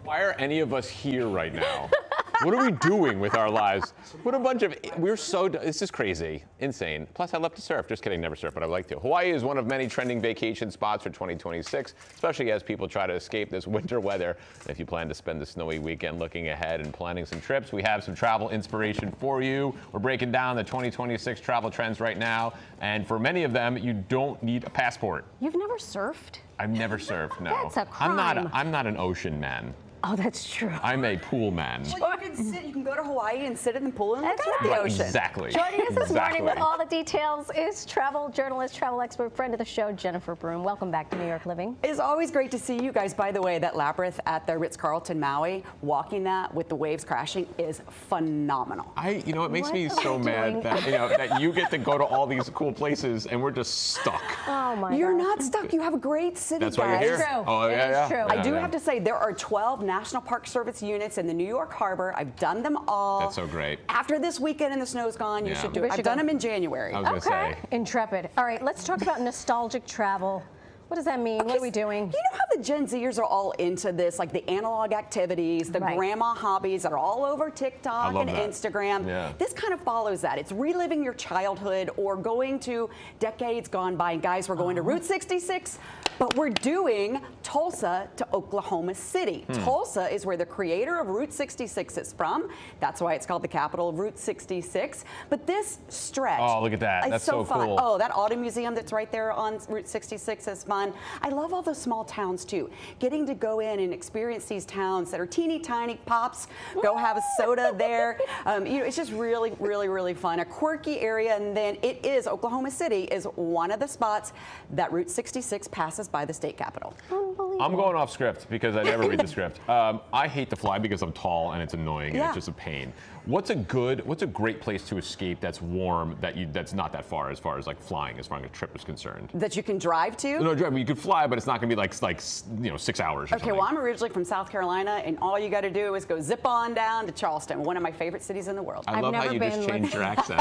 Why are any of us here right now? What are we doing with our lives? What a bunch of, this is crazy, insane. Plus, I love to surf. Just kidding, never surf, but I would like to. Hawaii is one of many trending vacation spots for 2026, especially as people try to escape this winter weather. And if you plan to spend the snowy weekend looking ahead and planning some trips, we have some travel inspiration for you. We're breaking down the 2026 travel trends right now. And for many of them, you don't need a passport. You've never surfed? I've never surfed, no. That's a crime. I'm not an ocean man. Oh, that's true. I'm a pool man. Well, you can go to Hawaii and sit in the pool and look at the ocean. Exactly. Joining us this morning with all the details is travel journalist, travel expert, friend of the show, Jennifer Broome. Welcome back to New York Living. It's always great to see you guys. By the way, that labyrinth at the Ritz-Carlton Maui, walking that with the waves crashing is phenomenal. It makes me so mad that that you get to go to all these cool places and we're just stuck. Oh my God. You're not stuck. You have a great city, That's guys. why you're here. It's true. Oh, yeah, It's true. I do have to say there are 12 National Park Service units in the New York Harbor. I've done them all. That's so great. After this weekend and the snow's gone, you should do it. I've done them in January. I was going to say. Intrepid. All right, let's talk about nostalgic travel. What does that mean? What are we doing? You know how the Gen Zers are all into this, like the analog activities, the grandma hobbies that are all over TikTok and Instagram. Yeah. This kind of follows that. It's reliving your childhood or going to decades gone by. And guys, we're going to Route 66, but we're doing Tulsa to Oklahoma City. Tulsa is where the creator of Route 66 is from. That's why it's called the capital of Route 66. But this stretch. Oh, look at that. That's so fun. cool. Oh, that auto museum that's right there on Route 66 is fun. I love all those small towns too. Getting to go in and experience these towns that are teeny tiny pops, go have a soda there. It's just really, really, really fun. A quirky area, and then Oklahoma City is one of the spots that Route 66 passes by the state capitol. I'm going off script because I never read the script. I hate to fly because I'm tall and it's annoying and it's just a pain. What's a great place to escape that's warm that's not that far as like flying as far as a trip is concerned? That you can drive to? No, you could fly, but it's not going to be like 6 hours or Okay, well, I'm originally from South Carolina, and all you got to do is go zip on down to Charleston, one of my favorite cities in the world. I love how you just changed your accent.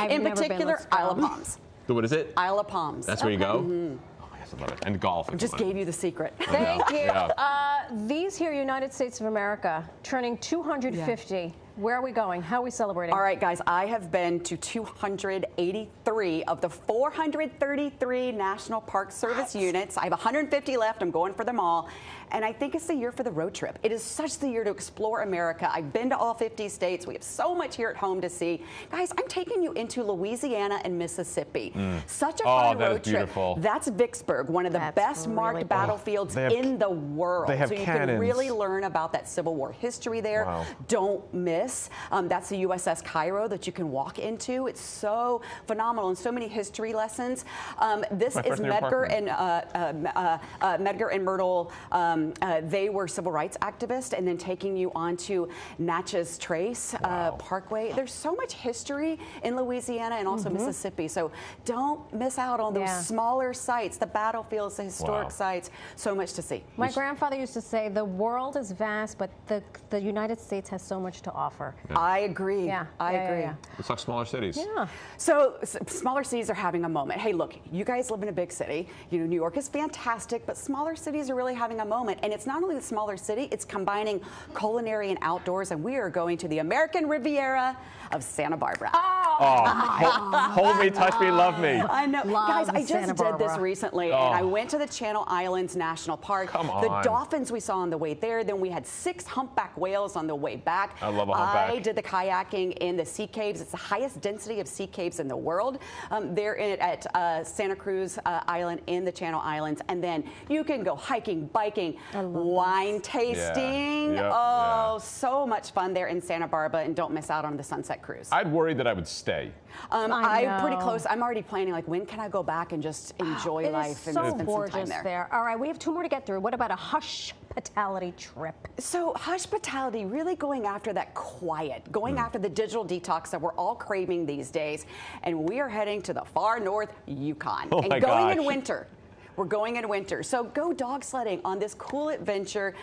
In particular, Isle of Palms. What is it? Isle of Palms. That's where you go? Mm-hmm. I love it. And golf. I just gave you the secret. Thank you. Yeah. These here, United States of America, turning 250. Yeah. Where are we going? How are we celebrating? All right, guys, I have been to 283 of the 433 National Park Service units. I have 150 left. I'm going for them all. And I think it's the year for the road trip. It is such the year to explore America. I've been to all 50 states. We have so much here at home to see. Guys, I'm taking you into Louisiana and Mississippi. Such a fun road trip. Beautiful. That's Vicksburg, one of the best marked battlefields in the world. They have so you cannons. can really learn about that Civil War history there. Wow. Don't miss. That's the USS Cairo that you can walk into. It's so phenomenal and so many history lessons. This is Medgar and Myrtle. They were civil rights activists, and then taking you onto Natchez Trace Parkway. There's so much history in Louisiana and also Mississippi. So don't miss out on those smaller sites, the battlefields, the historic sites. So much to see. My grandfather used to say, the world is vast, but the United States has so much to offer. Yeah. I agree. I agree. It's like smaller cities. Yeah. So smaller cities are having a moment. Hey, look, you guys live in a big city. New York is fantastic, but smaller cities are really having a moment. And it's not only the smaller city, it's combining culinary and outdoors. And we are going to the American Riviera of Santa Barbara. Hold me, touch me, love me. I know. Guys, I just did this recently, and I went to the Channel Islands National Park. Come on. The dolphins we saw on the way there. Then we had 6 humpback whales on the way back. I love a humpback. I did the kayaking in the sea caves. It's the highest density of sea caves in the world. They're at Santa Cruz Island in the Channel Islands. And then you can go hiking, biking, wine tasting. So much fun there in Santa Barbara, and don't miss out on the Sunset Cruise. I'd worry that I would stay. I'm pretty close. I'm already planning, like, when can I go back and just enjoy life and spend some time there. All right, we have 2 more to get through. What about a hospitality trip? So hospitality, really going after that quiet, going after the digital detox that we're all craving these days. And we are heading to the far north Yukon. And going in winter. We're going in winter. So go dog sledding on this cool adventure.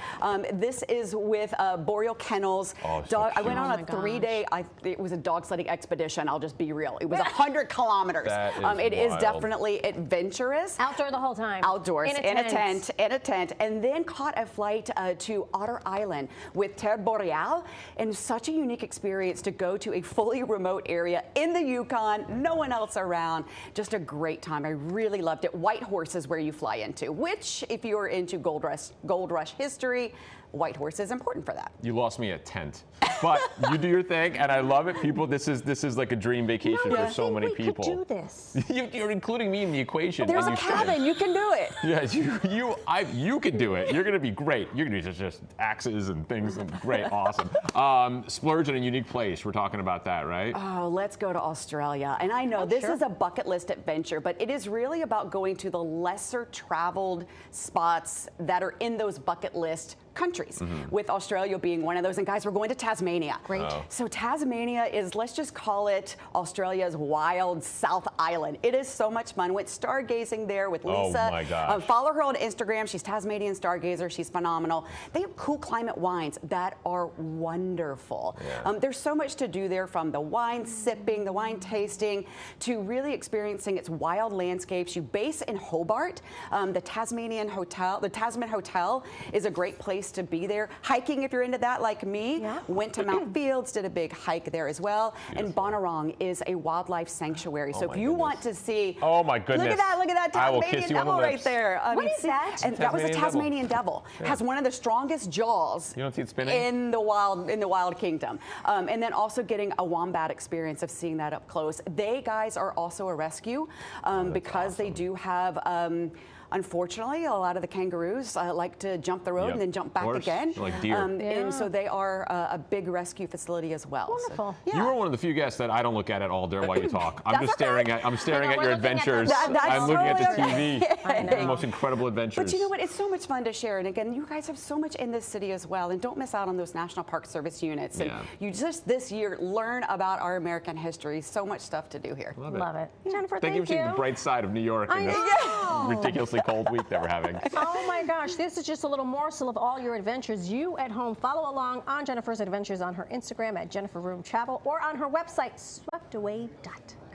This is with Boreal Kennels. Oh, so I went cute. on a 3-day, it was a dog sledding expedition, I'll just be real. It was 100 kilometers. That is it is wild. definitely adventurous. Outdoor the whole time. Outdoors, in a tent. And then caught a flight to Otter Island with Terre Boreale, and such a unique experience to go to a fully remote area in the Yukon, no one else around. Just a great time. I really loved it. Whitehorse is where you fly into, which, if you're into Gold Rush history, Whitehorse is important for that. You lost me at tent, but you do your thing, and I love it. People, this is like a dream vacation for so many people. We could do this. You're including me in the equation. There's and a cabin. You can do it. Yes, you can do it. You're gonna be great. You're gonna be just axes and things. And great, awesome. Splurge in a unique place. We're talking about that, right? Oh, let's go to Australia. And I know this is a bucket list adventure, but it is really about going to the lesser traveled spots that are in those bucket list countries, with Australia being one of those. And guys, we're going to Tasmania. Great. Oh. So Tasmania is, let's just call it Australia's wild South Island. It is so much fun. Went stargazing there with Lisa. Oh my gosh. Follow her on Instagram. She's Tasmanian Stargazer. She's phenomenal. They have cool climate wines that are wonderful. Yeah. There's so much to do there, from the wine sipping, the wine tasting, to really experiencing its wild landscapes. You base in Hobart. The Tasman Hotel is a great place to be there. Hiking, if you're into that like me. Yeah. Went to Mount Fields, did a big hike there as well. Beautiful. And Bonarong is a wildlife sanctuary. So Oh if my you goodness. want to see, Oh my goodness. look at that I will Tasmanian kiss you on the devil right lips. there. What is that? And that was a Tasmanian devil. Tasmanian devil. Has one of the strongest jaws You don't see it spinning? in the wild kingdom. And then also getting a wombat experience of seeing that up close. They guys are also a rescue because they do have. Unfortunately, a lot of the kangaroos like to jump the road Yep. and then jump back Of course. again. Like deer. And so they are a big rescue facility as well. Wonderful. So, You are one of the few guests that I don't look at all during while you talk. I'm That's just staring at. I'm staring I at know, your we're looking at the- adventures. That's I'm looking at the totally TV. I know. The most incredible adventures. But you know what? It's so much fun to share. And again, you guys have so much in this city as well. And don't miss out on those National Park Service units. And Yeah. you just this year learn about our American history. So much stuff to do here. Love Love it. Jennifer, Thank you for seeing the bright side of New York in I this know. ridiculously cold week that we're having. Oh my gosh, this is just a little morsel of all your adventures. You at home, follow along on Jennifer's adventures on her Instagram at Jennifer Broome Travel or on her website, swept away.com.